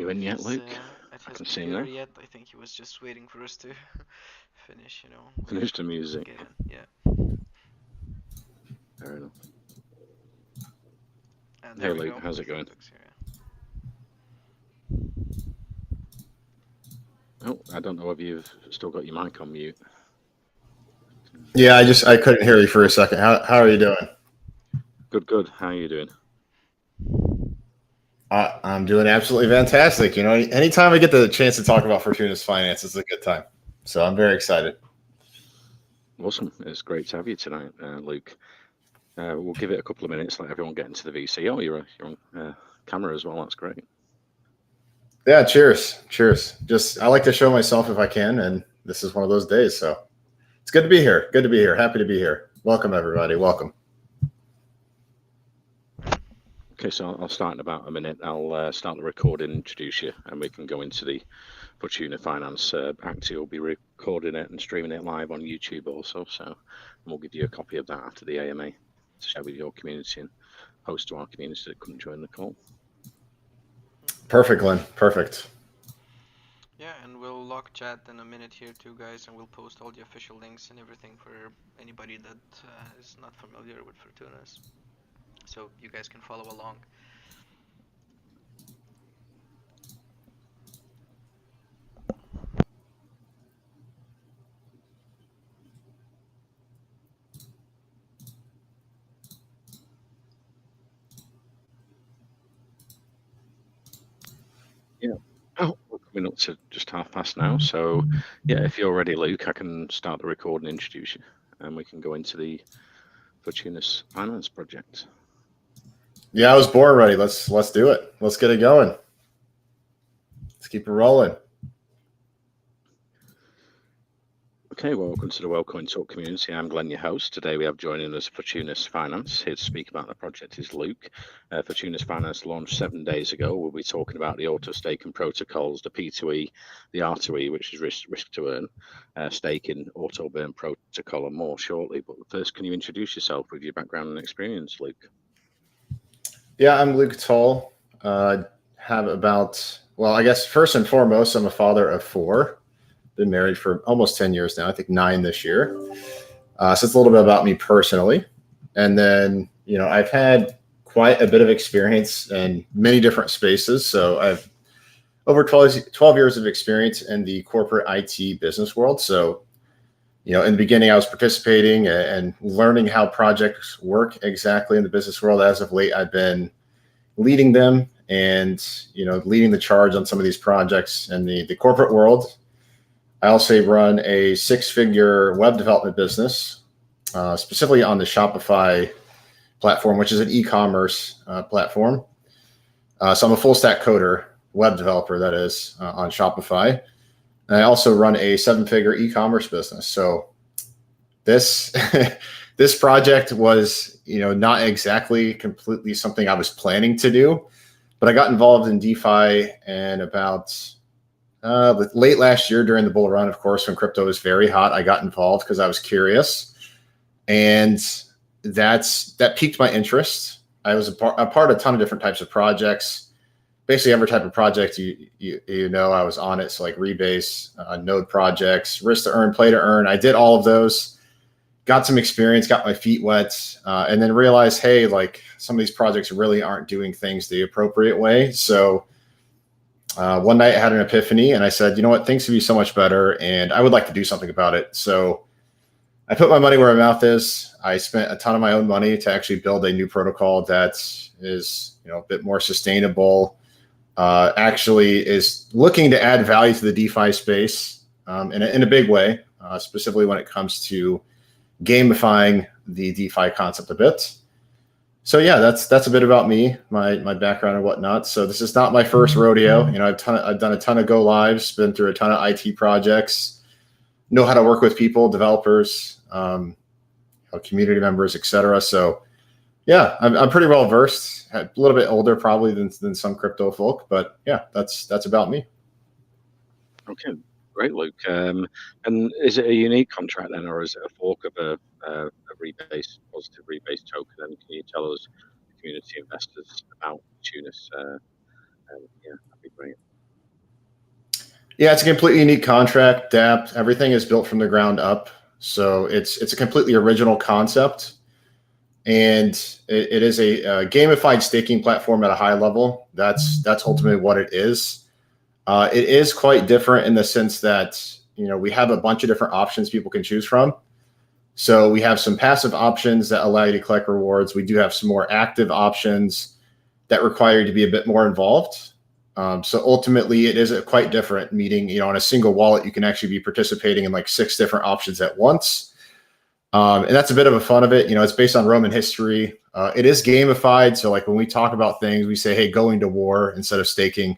you in yet, his Luke? at I his can see him computer now. yet. I think he was just waiting for us to finish, Finish the music. get in. Yeah. Fair enough. And Hey, there we Luke, go. how's I it going? think Luke's here. Oh, I don't know whether you've still got your mic on mute. Yeah, I couldn't hear you for a second. How are you doing? Good, good. How are you doing? I'm doing absolutely fantastic. Anytime I get the chance to talk about Fortuna's finance, it's a good time. So I'm very excited. Awesome. It's great to have you tonight, Luke. We'll give it a couple of minutes, let everyone get into the VC. Oh, you're on camera as well. That's great. Yeah, cheers. Just I like to show myself if I can, and this is one of those days. So it's good to be here. Good to be here. Happy to be here. Welcome everybody. Welcome. Okay, so I'll start in about a minute. I'll start the recording, introduce you, and we can go into the Fortuna Finance. Actually, we'll be recording it and streaming it live on YouTube also. So we'll give you a copy of that after the AMA to share with your community and host to our community that couldn't join the call. Perfect, Glenn. Perfect. Yeah, and we'll log chat in a minute here too, guys, and we'll post all the official links and everything for anybody that is not familiar with Fortunas, so you guys can follow along. Yeah. Oh, we're coming up to just past now. So, yeah, if you're ready, Luke, I can start the recording and introduce you, and we can go into the Fortuna's Finance project. Yeah, I was born ready. Let's do it. Let's get it going. Let's keep it rolling. Okay, well, welcome to the Wellcoin Talk community. I'm Glenn, your host. Today we have joining us Fortunas Finance. Here to speak about the project is Luke. Fortunas Finance launched 7 days ago. We'll be talking about the auto staking protocols, the P2E, the R2E, which is risk to earn, staking, auto burn protocol, and more shortly. But first, can you introduce yourself with your background and experience, Luke? Yeah, I'm Luke Toll. Have about I guess first and foremost, I'm a father of four. Been married for almost 10 years now. I think 9 this year. So it's a little bit about me personally. And then, I've had quite a bit of experience in many different spaces. So I've over 12 years of experience in the corporate IT business world. So, in the beginning, I was participating and learning how projects work exactly in the business world. As of late, I've been leading them and, leading the charge on some of these projects in the corporate world. I also run a 6-figure web development business, specifically on the Shopify platform, which is an e-commerce platform. So I'm a full stack coder, web developer, that is, on Shopify. And I also run a 7-figure e-commerce business. So this this project was, not exactly completely something I was planning to do, but I got involved in DeFi and about late last year during the bull run, of course, when crypto was very hot. I got involved because I was curious, and that piqued my interest. I was a part of a ton of different types of projects. Basically, every type of project I was on it. So like Rebase, node projects, risk to earn, play to earn. I did all of those. Got some experience, got my feet wet, and then realized, hey, like some of these projects really aren't doing things the appropriate way. So one night I had an epiphany and I said, you know what, things could be so much better and I would like to do something about it. So I put my money where my mouth is. I spent a ton of my own money to actually build a new protocol that is, a bit more sustainable, actually is looking to add value to the DeFi space in a big way, specifically when it comes to gamifying the DeFi concept a bit. So yeah, that's a bit about me, my background and whatnot. So this is not my first rodeo. I've done a ton of go lives, been through a ton of IT projects, know how to work with people, developers, community members, etc. So yeah, I'm pretty well versed. A little bit older probably than some crypto folk, but yeah, that's about me. Okay, great, Luke. And is it a unique contract then, or is it a fork of a rebase, positive rebase token? And can you tell us, community investors, about Tunis? Yeah, that'd be great. Yeah, it's a completely unique contract. dApp, everything is built from the ground up. So it's a completely original concept. And it is a gamified staking platform at a high level. That's ultimately what it is. It is quite different in the sense that we have a bunch of different options people can choose from. So we have some passive options that allow you to collect rewards. We do have some more active options that require you to be a bit more involved. So ultimately, it is quite different. Meaning, on a single wallet, you can actually be participating in like 6 different options at once. And that's a bit of a fun of it. It's based on Roman history. It is gamified. So like when we talk about things, we say, hey, going to war instead of staking.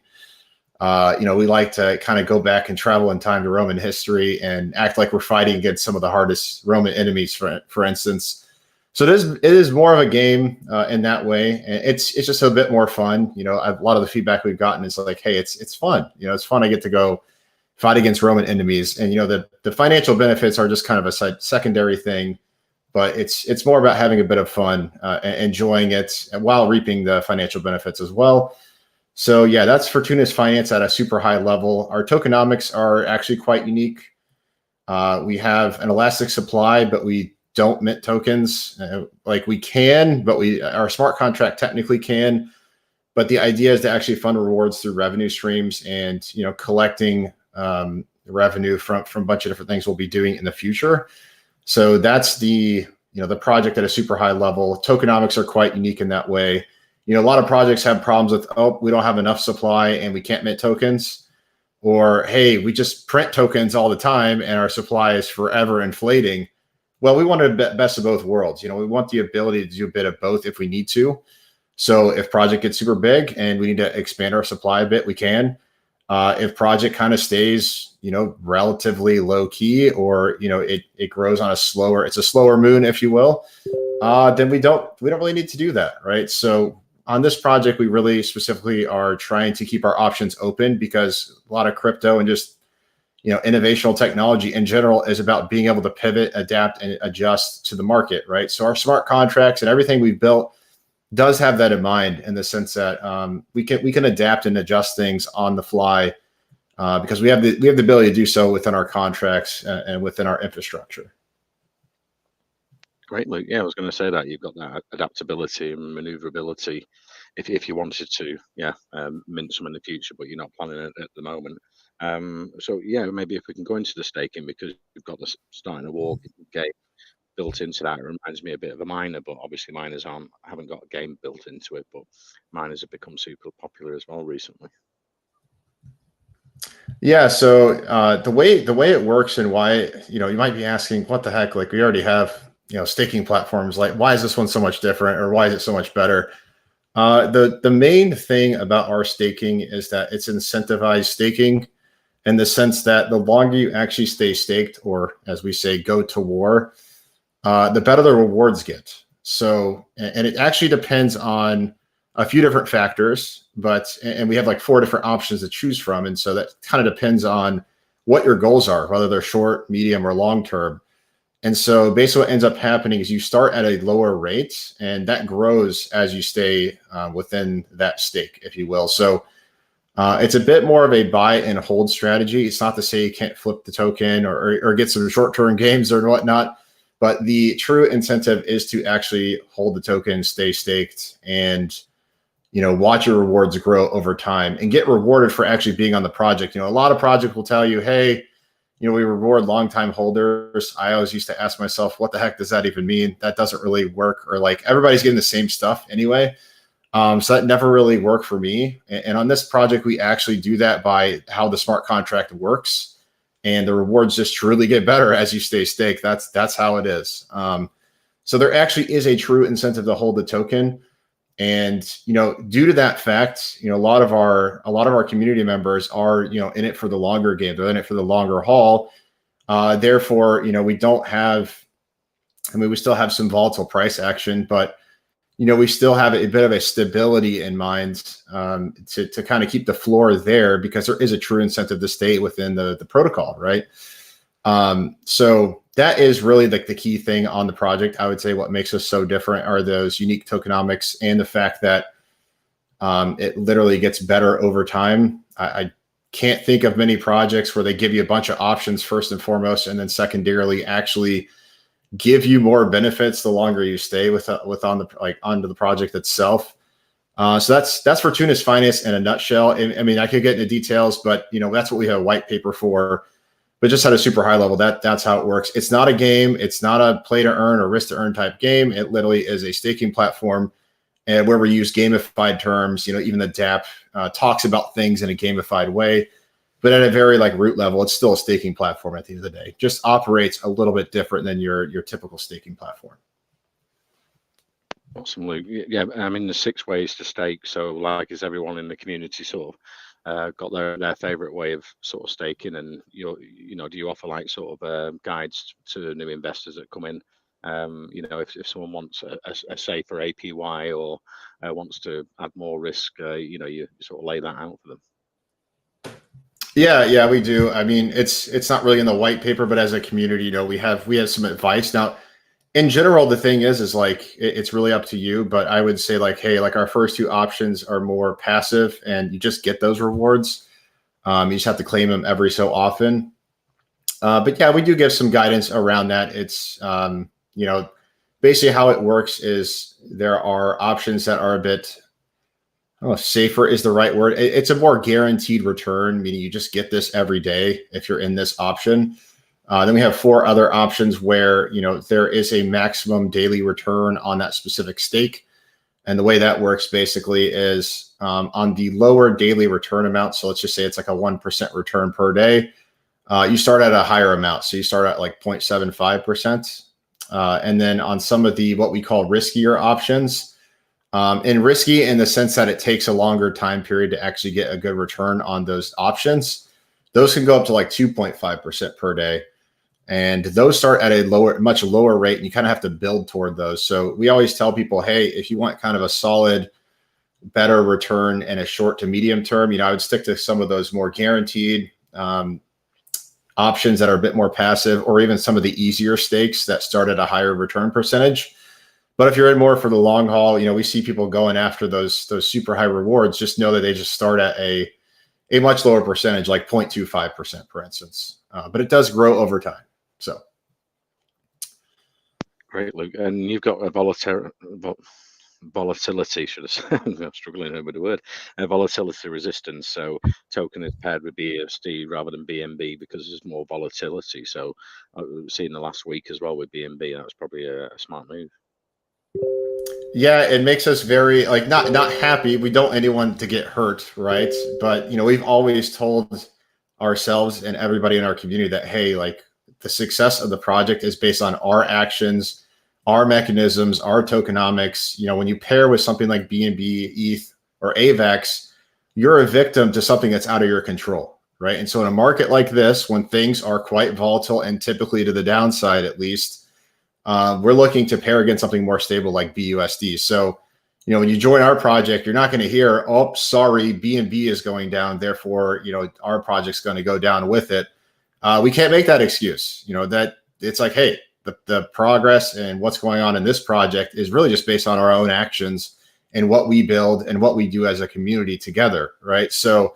We like to kind of go back and travel in time to Roman history and act like we're fighting against some of the hardest Roman enemies, for instance. So it is more of a game in that way. And it's just a bit more fun. A lot of the feedback we've gotten is like, hey, it's fun. It's fun. I get to go fight against Roman enemies. And, the financial benefits are just kind of a secondary thing, but it's more about having a bit of fun, enjoying it while reaping the financial benefits as well. So yeah, that's Fortunas Finance at a super high level. Our tokenomics are actually quite unique. We have an elastic supply, but we don't mint tokens. Like we can, but our smart contract technically can. But the idea is to actually fund rewards through revenue streams and collecting revenue from a bunch of different things we'll be doing in the future. So that's the project at a super high level. Tokenomics are quite unique in that way. A lot of projects have problems with, we don't have enough supply and we can't mint tokens. Or, hey, we just print tokens all the time and our supply is forever inflating. Well, we want the best of both worlds. We want the ability to do a bit of both if we need to. So if project gets super big and we need to expand our supply a bit, we can. If project kind of stays, relatively low key, or it grows on it's a slower moon, if you will, then we don't really need to do that, right? So on this project, we really specifically are trying to keep our options open because a lot of crypto and just innovational technology in general is about being able to pivot, adapt, and adjust to the market, right? So our smart contracts and everything we've built does have that in mind, in the sense that we can adapt and adjust things on the fly because we have the ability to do so within our contracts and within our infrastructure. Great, Luke. Yeah, I was going to say that you've got that adaptability and maneuverability if you wanted to, mint some in the future, but you're not planning it at the moment. So yeah, maybe if we can go into the staking, because you've got the starting a war game built into that. It reminds me a bit of a miner, but obviously miners haven't got a game built into it, but miners have become super popular as well recently. Yeah, so the way it works and why, you might be asking, what the heck, like we already have staking platforms, like why is this one so much different, or why is it so much better? The main thing about our staking is that it's incentivized staking, in the sense that the longer you actually stay staked, or as we say, go to war, the better the rewards get. So, and it actually depends on a few different factors, and we have like 4 different options to choose from. And so that kind of depends on what your goals are, whether they're short, medium, or long term. And so basically what ends up happening is you start at a lower rate, and that grows as you stay within that stake, if you will. So it's a bit more of a buy and hold strategy. It's not to say you can't flip the token or get some short-term gains or whatnot, but the true incentive is to actually hold the token, stay staked, and watch your rewards grow over time and get rewarded for actually being on the project. A lot of projects will tell you, hey, we reward longtime holders. I always used to ask myself, what the heck does that even mean? That doesn't really work. Or like everybody's getting the same stuff anyway. So that never really worked for me. And on this project, we actually do that by how the smart contract works. And the rewards just truly get better as you stay staked. That's how it is. So there actually is a true incentive to hold the token. And due to that fact, a lot of our community members are in it for the longer game. They're in it for the longer haul. Therefore, we don't have. I mean, we still have some volatile price action, but we still have a bit of a stability in mind to kind of keep the floor there, because there is a true incentive to stay within the protocol, right? So that is really the key thing on the project. I would say what makes us so different are those unique tokenomics and the fact that it literally gets better over time. I can't think of many projects where they give you a bunch of options first and foremost, and then secondarily actually give you more benefits the longer you stay onto the project itself. So that's Fortunas Finance in a nutshell. I mean, I could get into details, but that's what we have a white paper for. But just at a super high level, that's how it works. It's not a game. It's not a play to earn or risk to earn type game. It literally is a staking platform, and where we use gamified terms. Even the DApp talks about things in a gamified way, but at a very root level, it's still a staking platform at the end of the day. Just operates a little bit different than your typical staking platform. Awesome, Luke. Yeah, I mean, there's 6 ways to stake. So, is everyone in the community sort of got their favorite way of sort of staking? And do you offer guides to new investors that come in? If someone wants a safer APY or wants to add more risk, you sort of lay that out for them. Yeah, we do. I mean, it's not really in the white paper, but as a community, we have some advice now. In general, the thing is it's really up to you, but I would say hey, our first 2 options are more passive and you just get those rewards. You just have to claim them every so often. But yeah, we do give some guidance around that. It's, basically how it works is there are options that are a bit, I don't know if safer is the right word. It's a more guaranteed return, meaning you just get this every day if you're in this option. Then we have 4 other options where, there is a maximum daily return on that specific stake. And the way that works basically is on the lower daily return amount. So let's just say it's a 1% return per day. You start at a higher amount. So you start at 0.75%. And then on some of the, what we call riskier options, and risky in the sense that it takes a longer time period to actually get a good return on those options, those can go up to 2.5% per day. And those start at a much lower rate, and you kind of have to build toward those. So we always tell people, hey, if you want kind of a solid, better return in a short to medium term, I would stick to some of those more guaranteed options that are a bit more passive, or even some of the easier stakes that start at a higher return percentage. But if you're in more for the long haul, we see people going after those super high rewards. Just know that they just start at a much lower percentage, 0.25%, for instance. But it does grow over time. So great, Luke. And you've got a volatility, should I say? I'm struggling with the word. Volatility resistance. So token is paired with BUSD rather than BNB because there's more volatility. So I've seen the last week as well with BNB. That was probably a smart move. Yeah, it makes us very not happy. We don't want anyone to get hurt, right? But we've always told ourselves and everybody in our community that hey, the success of the project is based on our actions, our mechanisms, our tokenomics. When you pair with something like BNB, ETH, or AVAX, you're a victim to something that's out of your control, right? And so in a market like this, when things are quite volatile and typically to the downside, at least, we're looking to pair against something more stable like BUSD. So, when you join our project, you're not going to hear, oh, sorry, BNB is going down. Therefore, our project's going to go down with it. We can't make that excuse, that it's hey, the progress and what's going on in this project is really just based on our own actions and what we build and what we do as a community together, right? So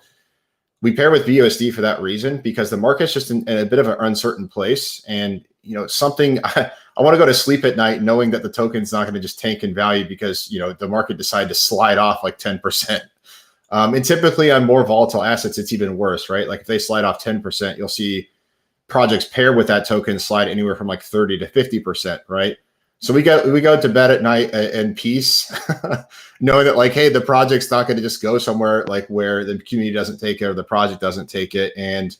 we pair with BUSD for that reason, because the market's just in a bit of an uncertain place. And, something I want to go to sleep at night knowing that the token's not going to just tank in value because, the market decided to slide off 10%. And typically on more volatile assets, it's even worse, right? If they slide off 10%, you'll see projects paired with that token slide anywhere from 30 to 50%, right? So we go to bed at night in peace, knowing that hey, the project's not going to just go somewhere where the community doesn't take it or the project doesn't take it, and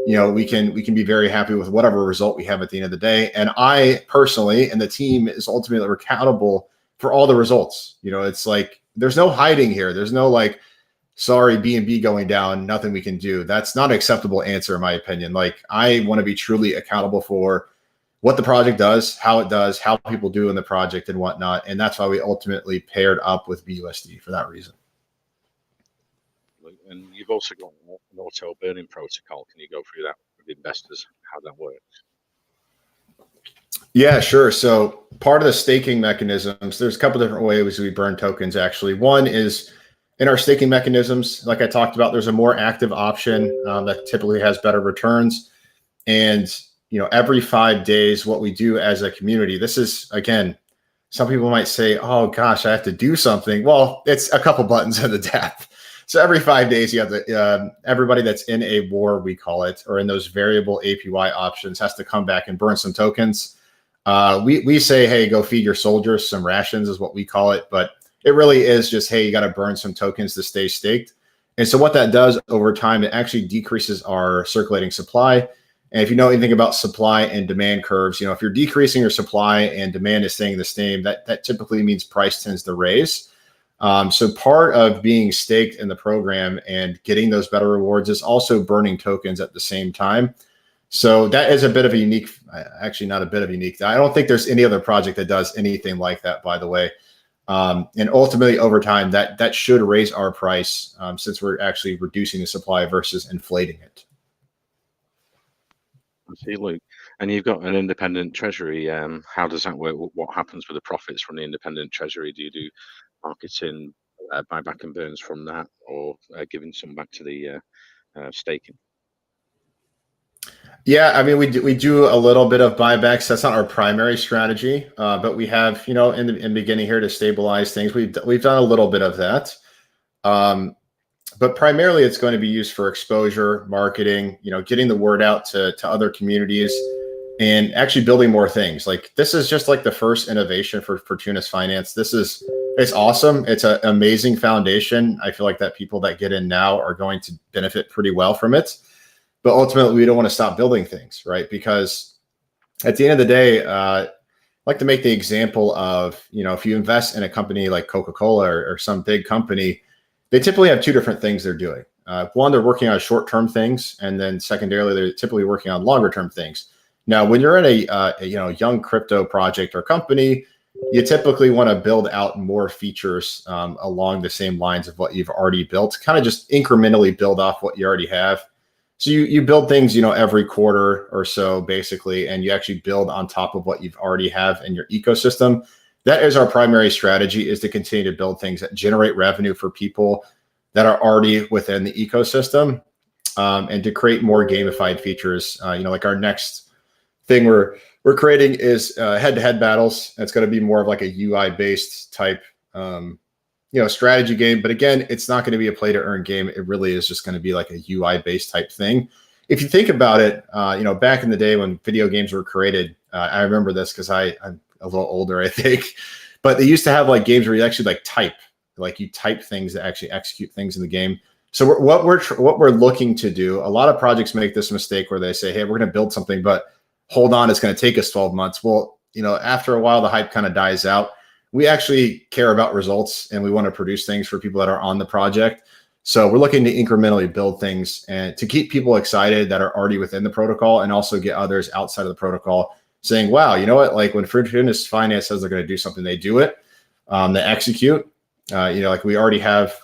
we can be very happy with whatever result we have at the end of the day. And I personally and the team is ultimately accountable for all the results. It's there's no hiding here. There's no sorry, BNB going down, nothing we can do. That's not an acceptable answer, in my opinion. I want to be truly accountable for what the project does, how people do in the project and whatnot. And that's why we ultimately paired up with BUSD for that reason. And you've also got an auto burning protocol. Can you go through that with investors, how that works? Yeah, sure. So part of the staking mechanisms, there's a couple different ways we burn tokens, actually. One is In our staking mechanisms, like I talked about, there's a more active option that typically has better returns. And every 5 days, what we do as a community, this is, again, some people might say, oh gosh, I have to do something. Well, it's a couple buttons in the dApp. So every 5 days, you have to, everybody that's in a war, we call it, or in those variable APY options, has to come back and burn some tokens. We say, hey, go feed your soldiers some rations is what we call it. But it really is just, hey, you got to burn some tokens to stay staked. And so what that does over time, it actually decreases our circulating supply. And if you know anything about supply and demand curves, if you're decreasing your supply and demand is staying the same, that typically means price tends to raise. So part of being staked in the program and getting those better rewards is also burning tokens at the same time. So that is a bit of a unique, actually not a bit of unique. I don't think there's any other project that does anything like that, by the way. And ultimately over time, that should raise our price since we're actually reducing the supply versus inflating it. I see, Luke. And you've got an independent treasury. How does that work? What happens with the profits from the independent treasury? Do you do marketing, buyback and burns from that, or giving some back to the staking? Yeah, I mean, we do a little bit of buybacks. That's not our primary strategy, but we have, in the beginning here to stabilize things. We've done a little bit of that, but primarily it's going to be used for exposure, marketing, getting the word out to other communities, and actually building more things. Like this is just like the first innovation for Fortunas Finance. It's awesome. It's an amazing foundation. I feel like that people that get in now are going to benefit pretty well from it. But ultimately, we don't want to stop building things, right? Because at the end of the day, I like to make the example of, if you invest in a company like Coca-Cola or some big company, they typically have two different things they're doing. One, they're working on short-term things, and then secondarily, they're typically working on longer-term things. Now, when you're in a young crypto project or company, you typically want to build out more features along the same lines of what you've already built, kind of just incrementally build off what you already have. So you build things, every quarter or so, basically, and you actually build on top of what you've already have in your ecosystem. That is our primary strategy, is to continue to build things that generate revenue for people that are already within the ecosystem, and to create more gamified features. Like our next thing we're creating is head-to-head battles. It's going to be more of like a UI-based type strategy game. But again, it's not going to be a play to earn game. It really is just going to be like a UI based type thing. If you think about it, back in the day when video games were created, I remember this because I'm a little older, I think, but they used to have like games where you actually you type things that actually execute things in the game. So what we're looking to do, a lot of projects make this mistake where they say, hey, we're going to build something, but hold on, it's going to take us 12 months. Well, after a while, the hype kind of dies out. We actually care about results, and we want to produce things for people that are on the project. So we're looking to incrementally build things and to keep people excited that are already within the protocol, and also get others outside of the protocol saying, wow, you know what? Like when Fortunas Finance says they're going to do something, they do it. They execute. Like we already have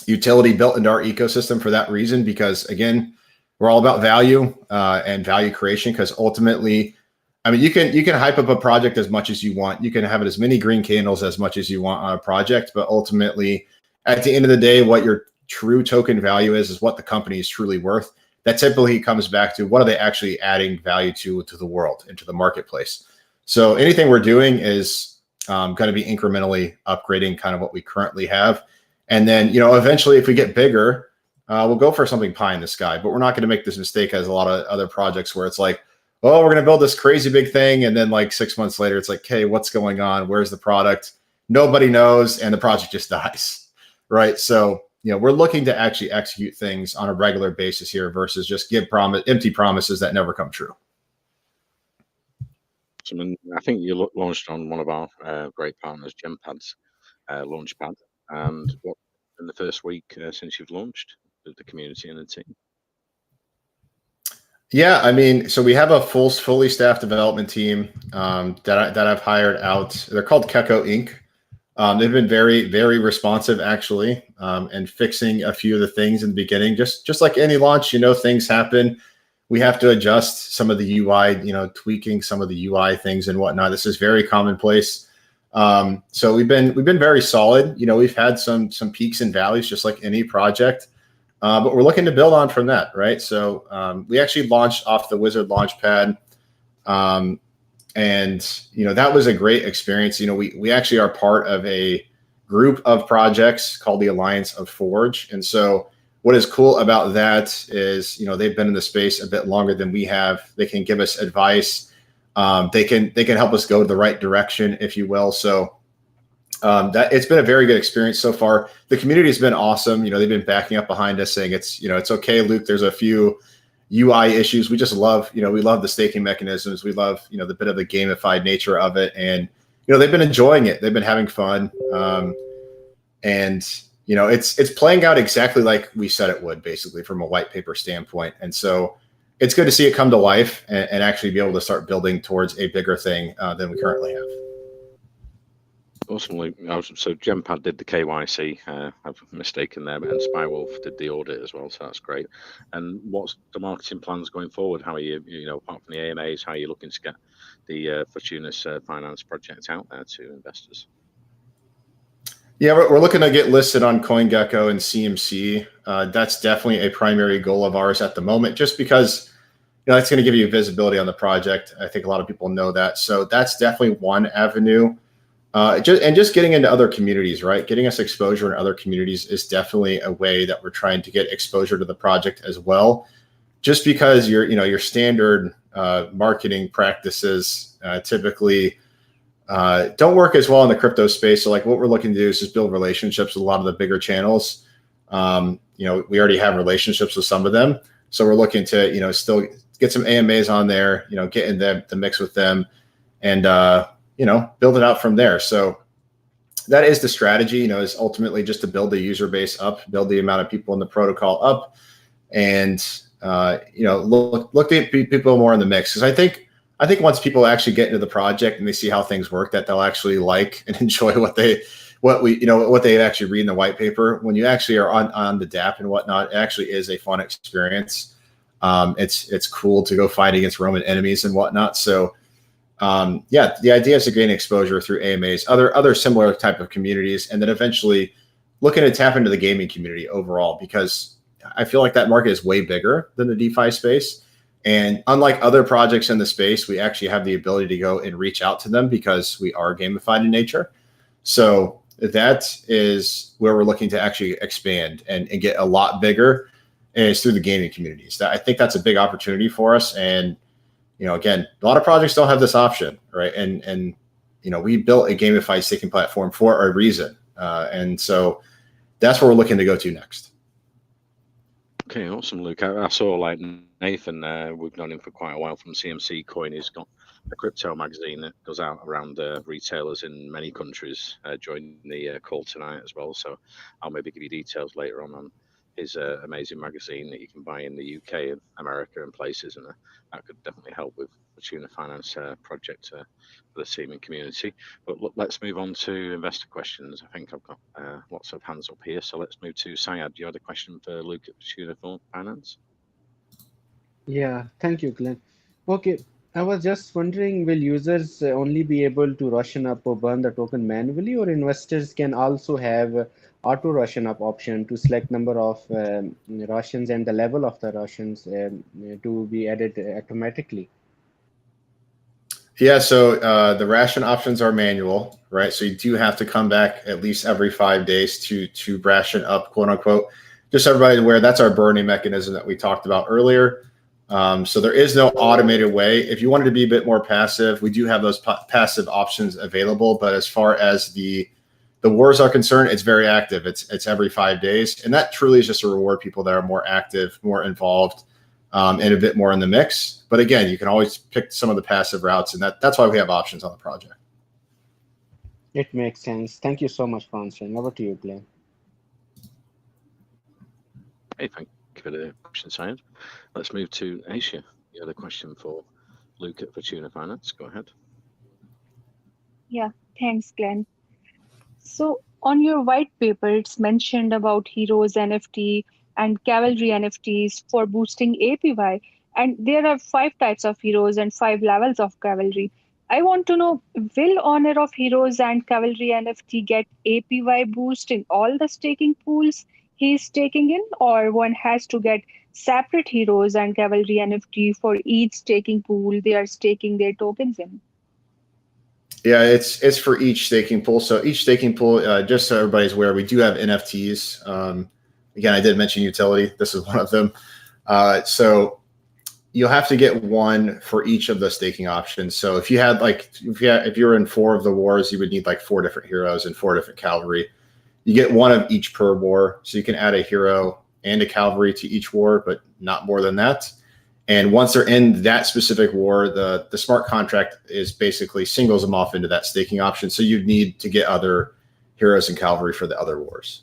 utility built into our ecosystem for that reason, because again, we're all about value and value creation, because ultimately, I mean, you can hype up a project as much as you want. You can have it as many green candles as much as you want on a project, but ultimately, at the end of the day, what your true token value is what the company is truly worth. That typically comes back to what are they actually adding value to the world, into the marketplace. So anything we're doing is going to be incrementally upgrading kind of what we currently have. And then, eventually if we get bigger, we'll go for something pie in the sky, but we're not going to make this mistake as a lot of other projects where it's like, oh, we're going to build this crazy big thing. And then like 6 months later, it's like, hey, what's going on? Where's the product? Nobody knows. And the project just dies. Right. So, we're looking to actually execute things on a regular basis here versus just give empty promises that never come true. I think you launched on one of our great partners, GemPad's Launchpad. And what in the first week since you've launched the community and the team? Yeah, I mean, so we have a fully staffed development team that I've hired out. They're called Keko Inc. They've been very, very responsive, actually, and fixing a few of the things in the beginning. Just like any launch, things happen. We have to adjust some of the UI, tweaking some of the UI things and whatnot. This is very commonplace. So we've been very solid. We've had some peaks and valleys, just like any project, but we're looking to build on from that, right? So we actually launched off the Wizard Launchpad, and that was a great experience. We actually are part of a group of projects called the Alliance of Forge, and so what is cool about that is they've been in the space a bit longer than we have. They can give us advice. They can help us go the right direction, if you will. So that it's been a very good experience so far. The community has been awesome. They've been backing up behind us, saying it's okay, Luke. There's a few UI issues. We just love we love the staking mechanisms. We love the bit of the gamified nature of it, and they've been enjoying it. They've been having fun, and it's playing out exactly like we said it would, basically from a white paper standpoint. And so it's good to see it come to life and actually be able to start building towards a bigger thing than we currently have. Awesome. So Gempad did the KYC, I've mistaken there, and Spywolf did the audit as well, so that's great. And what's the marketing plans going forward? How are you, apart from the AMAs, how are you looking to get the Fortunas Finance project out there to investors? Yeah, we're looking to get listed on CoinGecko and CMC. That's definitely a primary goal of ours at the moment, just because that's going to give you visibility on the project. I think a lot of people know that. So that's definitely one avenue. Just getting into other communities, right? Getting us exposure in other communities is definitely a way that we're trying to get exposure to the project as well. Just because your standard marketing practices typically don't work as well in the crypto space. So like what we're looking to do is just build relationships with a lot of the bigger channels. We already have relationships with some of them. So we're looking to, still get some AMAs on there, get in the mix with them and, build it out from there. So that is the strategy, is ultimately just to build the user base up, build the amount of people in the protocol up, and, look at people more in the mix. Because I think once people actually get into the project and they see how things work, that they'll actually like and enjoy what they actually read in the white paper. When you actually are on the DApp and whatnot, it actually is a fun experience. It's cool to go fight against Roman enemies and whatnot. So the idea is to gain exposure through AMAs, other similar type of communities, and then eventually looking to tap into the gaming community overall, because I feel like that market is way bigger than the DeFi space. And unlike other projects in the space, we actually have the ability to go and reach out to them because we are gamified in nature. So that is where we're looking to actually expand and get a lot bigger, and it's through the gaming communities. I think that's a big opportunity for us. And, again, a lot of projects don't have this option, right? And we built a gamified staking platform for a reason. And so that's where we're looking to go to next. Okay, awesome, Luke. I saw like Nathan, we've known him for quite a while from CMC Coin. He's got a crypto magazine that goes out around retailers in many countries, joining the call tonight as well. So I'll maybe give you details later on his amazing magazine that you can buy in the UK and America and places, and that could definitely help with the Tuna Finance project for the team and community. But look, let's move on to investor questions. I think I've got lots of hands up here, so let's move to Syed. Do you have a question for Luke at Tuna Finance? Yeah, thank you, Glenn. Okay, I was just wondering, will users only be able to Russian up or burn the token manually, or investors can also have auto Russian up option to select number of Russians and the level of the Russians to be added automatically? Yeah, so the ration options are manual, right? So you do have to come back at least every 5 days to ration up, quote unquote. Just so everybody's aware, that's our burning mechanism that we talked about earlier. So there is no automated way. If you wanted to be a bit more passive, we do have those passive options available. But as far as the wars are concerned, it's very active. It's every 5 days, and that truly is just to reward people that are more active, more involved, and a bit more in the mix. But again, you can always pick some of the passive routes, and that's why we have options on the project. It makes sense. Thank you so much for answering. Over to you, Glenn. Hey, thank you for the question, Syed. Let's move to Asia. You had a question for Luke at Fortuna Finance. Go ahead. Yeah, thanks, Glenn. So on your white paper, it's mentioned about Heroes NFT and Cavalry NFTs for boosting APY. And there are 5 types of heroes and 5 levels of cavalry. I want to know, will Honor of Heroes and Cavalry NFT get APY boost in all the staking pools he's staking in, or one has to get separate Heroes and Cavalry NFT for each staking pool they are staking their tokens in? Yeah, it's for each staking pool. So each staking pool, just so everybody's aware, we do have NFTs. Again, I did mention utility. This is one of them. So you'll have to get one for each of the staking options. So if you had if you were in 4 of the wars, you would need like 4 different heroes and 4 different cavalry. You get one of each per war, so you can add a hero and a cavalry to each war, but not more than that. And once they're in that specific war, the smart contract is basically singles them off into that staking option. So you'd need to get other heroes and cavalry for the other wars.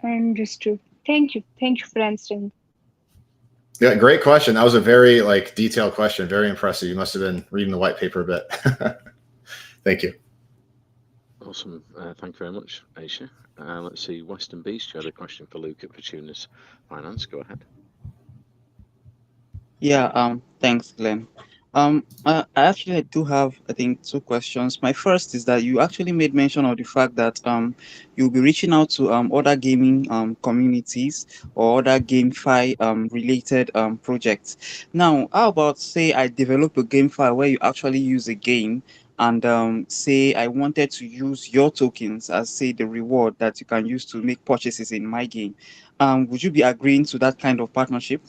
Understood. Thank you. Thank you for answering. Yeah, great question. That was a very detailed question. Very impressive. You must have been reading the white paper a bit. Thank you. Awesome. Thank you very much, Aisha. Let's see. Western Beast, you had a question for Luke at Fortunas Finance. Go ahead. Yeah, thanks, Glenn. I do have, I think, 2 questions. My first is that you actually made mention of the fact that you'll be reaching out to other gaming communities or other GameFi related projects. Now, how about, say I develop a GameFi where you actually use a game, and say I wanted to use your tokens as, say, the reward that you can use to make purchases in my game. Would you be agreeing to that kind of partnership?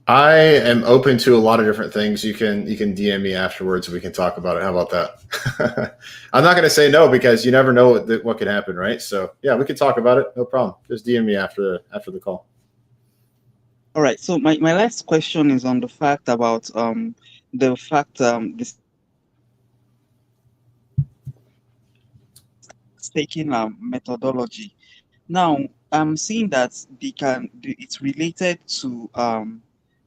I am open to a lot of different things. You can DM me afterwards and we can talk about it. How about that? I'm not going to say no because you never know what can happen, right? So yeah, we can talk about it. No problem. Just DM me after the call. All right. So my last question is on the fact about this staking methodology. Now I'm seeing that it's related to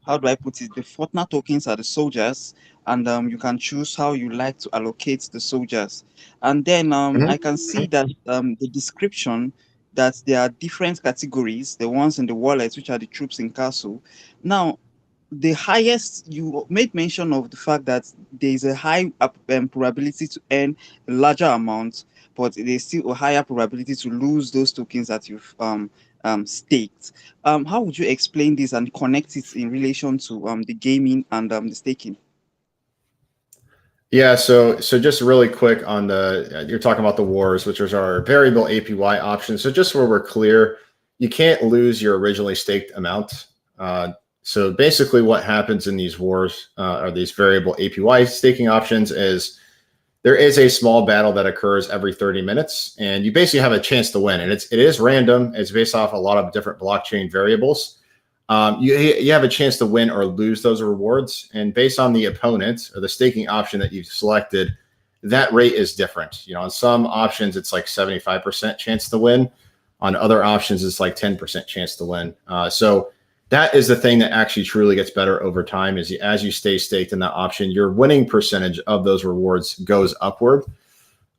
how do I put it? The Fortnite tokens are the soldiers, and you can choose how you like to allocate the soldiers. And then I can see that the description that there are different categories, the ones in the wallet, which are the troops in castle. Now, the highest, you made mention of the fact that there is a high probability to earn a larger amount, but there's still a higher probability to lose those tokens that you've staked. How would you explain this and connect it in relation to the gaming and the staking? Yeah, so just really quick on you're talking about the wars, which is our variable APY option. So just where we're clear, you can't lose your originally staked amount. So basically what happens in these wars or these variable APY staking options is there is a small battle that occurs every 30 minutes and you basically have a chance to win. And it is random. It's based off a lot of different blockchain variables. You have a chance to win or lose those rewards. And based on the opponent or the staking option that you've selected, that rate is different. On some options, it's like 75% chance to win. On other options, it's like 10% chance to win. So that is the thing that actually truly gets better over time is as you stay staked in that option, your winning percentage of those rewards goes upward.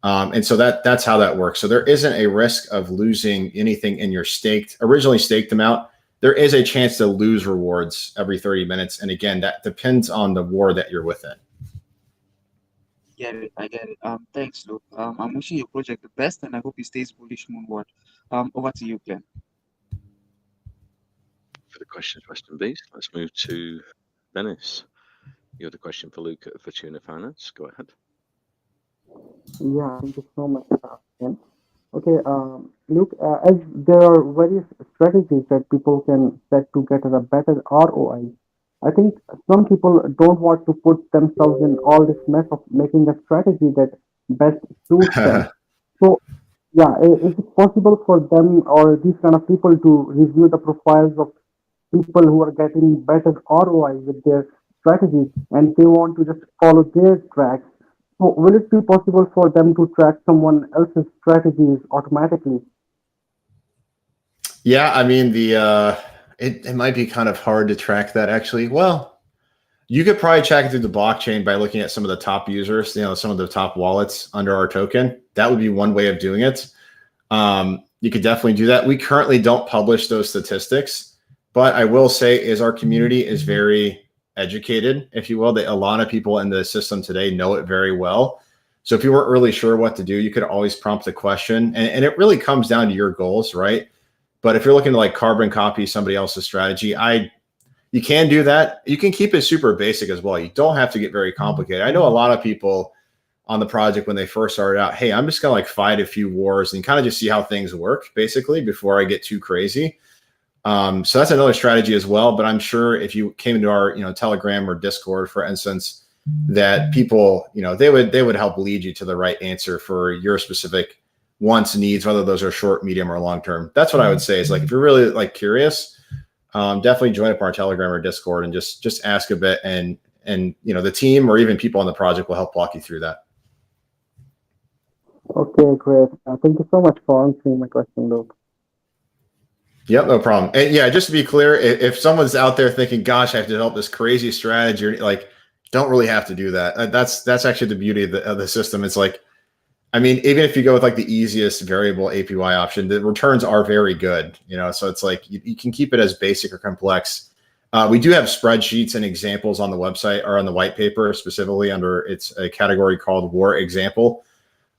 And so that's how that works. So there isn't a risk of losing anything in your originally staked amount. There is a chance to lose rewards every 30 minutes. And again, that depends on the war that you're within. I get it. Thanks, Luke. I'm wishing your project the best and I hope it stays bullish moonward. Over to you, Glenn. For the questions, Western Beast, let's move to Dennis. You had a question for Luke at Fortuna Finance. Go ahead. Yeah, thank you so much, Ken. Okay, Luke, as there are various strategies that people can set to get a better ROI, I think some people don't want to put themselves in all this mess of making a strategy that best suits them. So, yeah, is it possible for them or these kind of people to review the profiles of people who are getting better ROI with their strategies and they want to just follow their tracks? So will it be possible for them to track someone else's strategies automatically? Yeah, I mean it might be kind of hard to track that actually. Well, you could probably track it through the blockchain by looking at some of the top users, some of the top wallets under our token. That would be one way of doing it. You could definitely do that. We currently don't publish those statistics, but I will say is our community is very educated, if you will. A lot of people in the system today know it very well. So if you weren't really sure what to do, you could always prompt a question, and it really comes down to your goals, right? But if you're looking to like carbon copy somebody else's strategy, you can do that. You can keep it super basic as well. You don't have to get very complicated. I know a lot of people on the project when they first started out, hey, I'm just gonna like fight a few wars and kind of just see how things work basically before I get too crazy. So that's another strategy as well. But I'm sure if you came into our, Telegram or Discord, for instance, that people, they would help lead you to the right answer for your specific wants, needs, whether those are short, medium, or long term. That's what I would say is like, if you're really like curious, definitely join up our Telegram or Discord and just ask a bit, and the team or even people on the project will help walk you through that. Okay, great. Thank you so much for answering my question, Luke. Yep, no problem. And yeah, just to be clear, if someone's out there thinking, gosh, I have to develop this crazy strategy, like, don't really have to do that. That's actually the beauty of the system. It's like, I mean, even if you go with like the easiest variable APY option, the returns are very good, so it's like you can keep it as basic or complex. We do have spreadsheets and examples on the website or on the white paper, specifically under it's a category called War Example.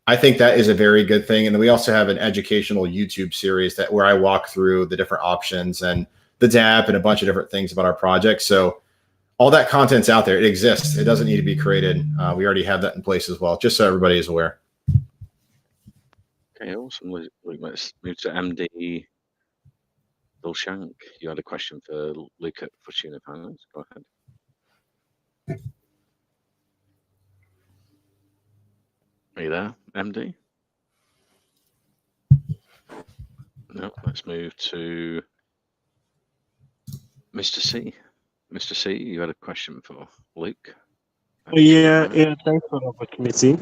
I think that is a very good thing. And then we also have an educational YouTube series where I walk through the different options and the DApp and a bunch of different things about our project. So all that content's out there. It exists. It doesn't need to be created. We already have that in place as well, just so everybody is aware. Okay, awesome. Let's move to MD Bilshank. You had a question for Luke at Fortuna Finance. Go ahead. Are you there, MD? No, let's move to Mr. C. Mr. C, you had a question for Luke? Yeah, thanks for the opportunity.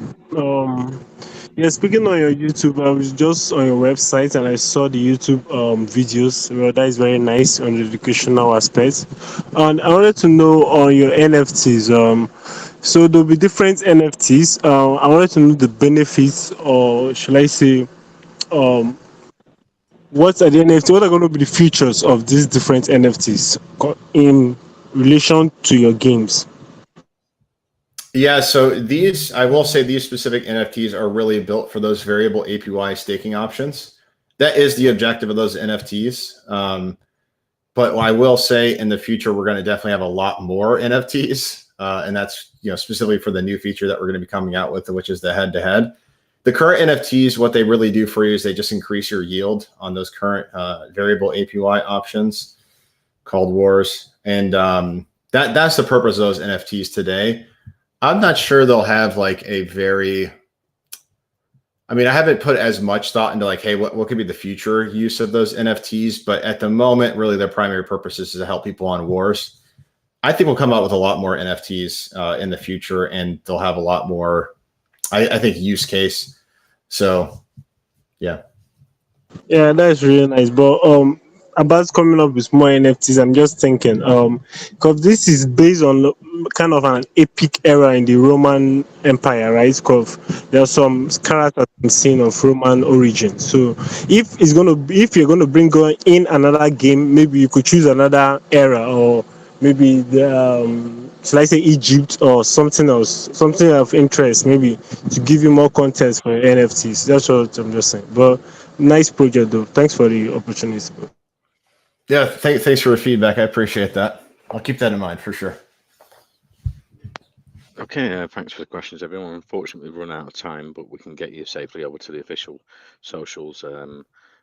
Speaking on your YouTube, I was just on your website and I saw the YouTube videos. Well, that is very nice on the educational aspect. And I wanted to know on your NFTs. So there'll be different NFTs. I wanted to know the benefits, or should I say, what are the NFTs? What are going to be the features of these different NFTs in relation to your games? Yeah, so I will say these specific NFTs are really built for those variable APY staking options. That is the objective of those NFTs. But I will say in the future, we're going to definitely have a lot more NFTs. And that's, specifically for the new feature that we're going to be coming out with, which is the head-to-head. The current NFTs, what they really do for you is they just increase your yield on those current variable APY options called wars. And that's the purpose of those NFTs today. I'm not sure they'll have like I haven't put as much thought into like, hey, what could be the future use of those NFTs? But at the moment, really their primary purpose is to help people on wars. I think we'll come out with a lot more NFTs in the future, and they'll have a lot more, I think, use case. So, yeah. Yeah, that's really nice. But about coming up with more NFTs, I'm just thinking, because this is based on kind of an epic era in the Roman Empire, right? Because there are some characters I'm seeing of Roman origin. So if you're gonna bring in another game, maybe you could choose another era, or maybe should I say Egypt or something else, something of interest, maybe to give you more context for NFTs. That's what I'm just saying. But nice project though. Thanks for the opportunity. Yeah, thanks for your feedback. I appreciate that. I'll keep that in mind for sure. Okay, thanks for the questions, everyone. Unfortunately, we've run out of time, but we can get you safely over to the official socials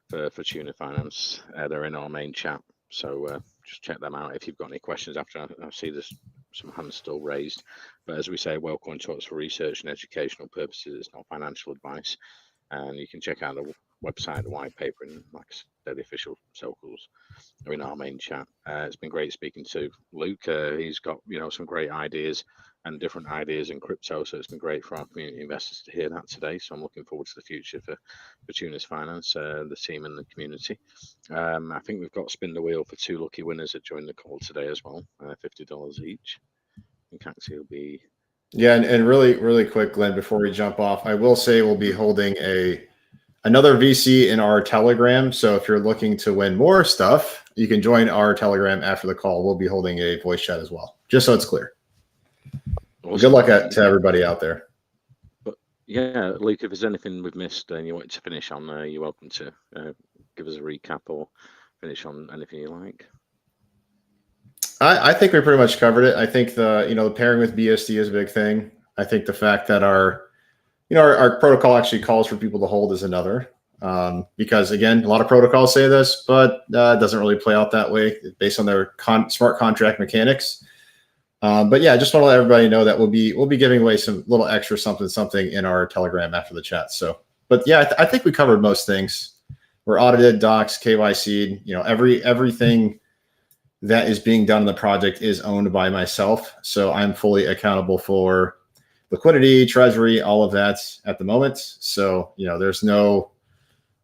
for Fortuna Finance. They're in our main chat, so just check them out if you've got any questions after. I see there's some hands still raised, but as we say, Wellcoin talks for research and educational purposes. It's not financial advice, and you can check out the website, the white paper, and like I said, the official socials are in our main chat. It's been great speaking to Luke. He's got some great ideas and different ideas in crypto, so it's been great for our community investors to hear that today. So I'm looking forward to the future for Fortuna's Finance, the team and the community. I think we've got spin the wheel for 2 lucky winners that joined the call today as well, $50 each. I think actually it'll be. Yeah, and really, really quick, Glenn, before we jump off, I will say we'll be holding another VC in our Telegram. So if you're looking to win more stuff, you can join our Telegram after the call. We'll be holding a voice chat as well. just so it's clear. Awesome. Good luck to everybody out there. But yeah, Luke, if there's anything we've missed and you want to finish on, you're welcome to give us a recap or finish on anything you like. I think we pretty much covered it. I think the pairing with BSD is a big thing. I think the fact that our protocol actually calls for people to hold is another. Because again, a lot of protocols say this, but it doesn't really play out that way based on their smart contract mechanics. But yeah, I just want to let everybody know that we'll be giving away some little extra something in our Telegram after the chat. So, but yeah, I think we covered most things. We're audited, docs, KYC'd. Everything that is being done in the project is owned by myself. So I'm fully accountable for liquidity, treasury, all of that at the moment. So, there's no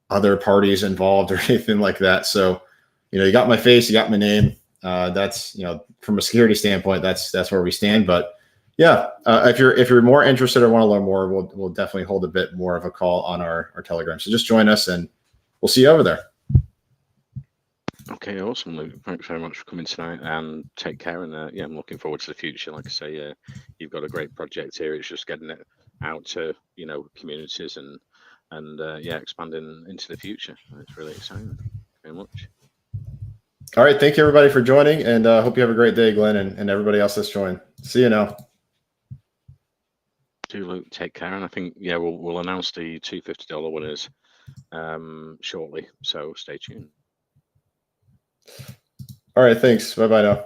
other parties involved or anything like that. So, you got my face, you got my name. That's, from a security standpoint, that's where we stand. But yeah, if you're more interested or want to learn more, we'll definitely hold a bit more of a call on our Telegram. So just join us and we'll see you over there. Okay, awesome, Luke. Thanks very much for coming tonight, and take care. And I'm looking forward to the future. Like I say, you've got a great project here. It's just getting it out to communities and expanding into the future. It's really exciting. Thank you very much. All right, thank you everybody for joining, and hope you have a great day, Glenn, and everybody else that's joined. See you now. Do Luke, take care, and I think we'll announce the $250 winners shortly. So stay tuned. All right, thanks. Bye now.